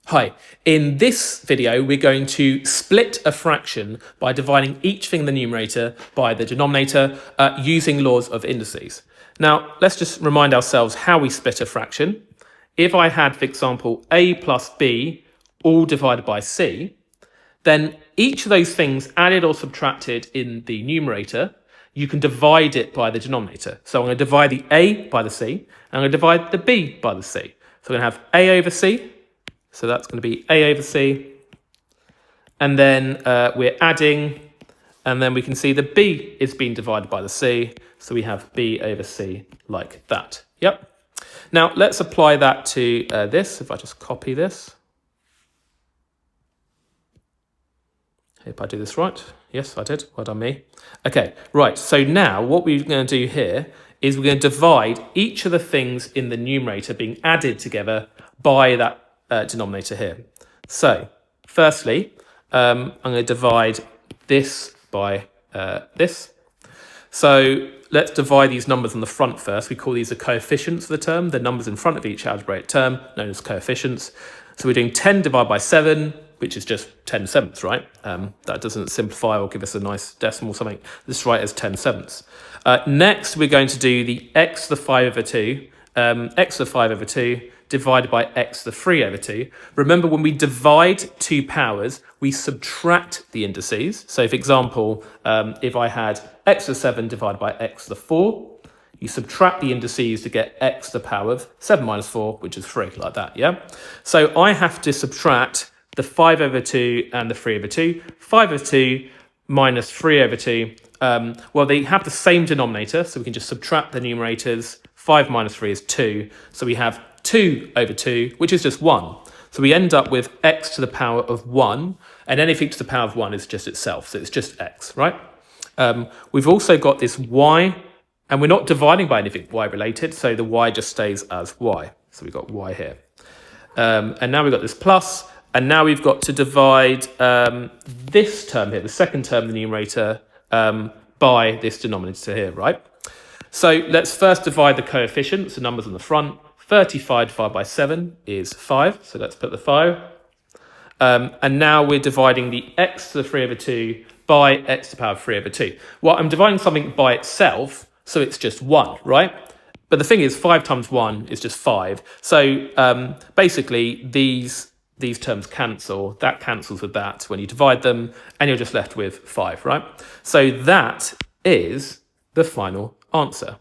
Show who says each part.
Speaker 1: Hi, in this video we're going to split a fraction by dividing each thing in the numerator by the denominator using laws of indices. Now let's just remind ourselves how we split a fraction. If I had, for example, a plus b all divided by c, then each of those things added or subtracted in the numerator, you can divide it by the denominator. So I'm going to divide the a by the c, and I'm going to divide the b by the c. So I'm going to have a over c. So that's going to be a over c, and then we're adding, and then we can see the b is being divided by the c, so we have b over c like that. Yep. Now let's apply that to this. If I just copy this, hope I do this right. Yes, I did. Well done me. Okay, right. So now what we're going to do here is we're going to divide each of the things in the numerator being added together by that denominator here. So firstly, I'm going to divide this by this. So let's divide these numbers on the front first. We call these the coefficients of the term, the numbers in front of each algebraic term, known as coefficients. So we're doing 10 divided by 7, which is just 10 sevenths, right? That doesn't simplify or give us a nice decimal or something. Let's write as 10 sevenths. Next, we're going to do the x to the 5 over 2, x to the 5 over 2, divided by x to the 3 over 2. Remember, when we divide two powers, we subtract the indices. So, for example, if I had x to the 7 divided by x to the 4, you subtract the indices to get x to the power of 7 minus 4, which is 3, like that, yeah? So I have to subtract the 5 over 2 and the 3 over 2. 5 over 2 minus 3 over 2. Well, they have the same denominator, so we can just subtract the numerators. 5 minus 3 is 2. So we have 2 over 2, which is just 1. So we end up with x to the power of 1, and anything to the power of 1 is just itself, so it's just x, right? We've also got this y, and we're not dividing by anything y related, so the y just stays as y. So we've got y here. And now we've got this plus, and now we've got to divide this term here, the second term in the numerator, by this denominator here, right? So let's first divide the coefficients, the numbers on the front. 35 divided by 7 is 5, so let's put the 5. And now we're dividing the x to the 3 over 2 by x to the power of 3 over 2. Well, I'm dividing something by itself, so it's just 1, right? But the thing is, 5 times 1 is just 5. So basically, these terms cancel. That cancels with that when you divide them, and you're just left with 5, right? So that is the final answer.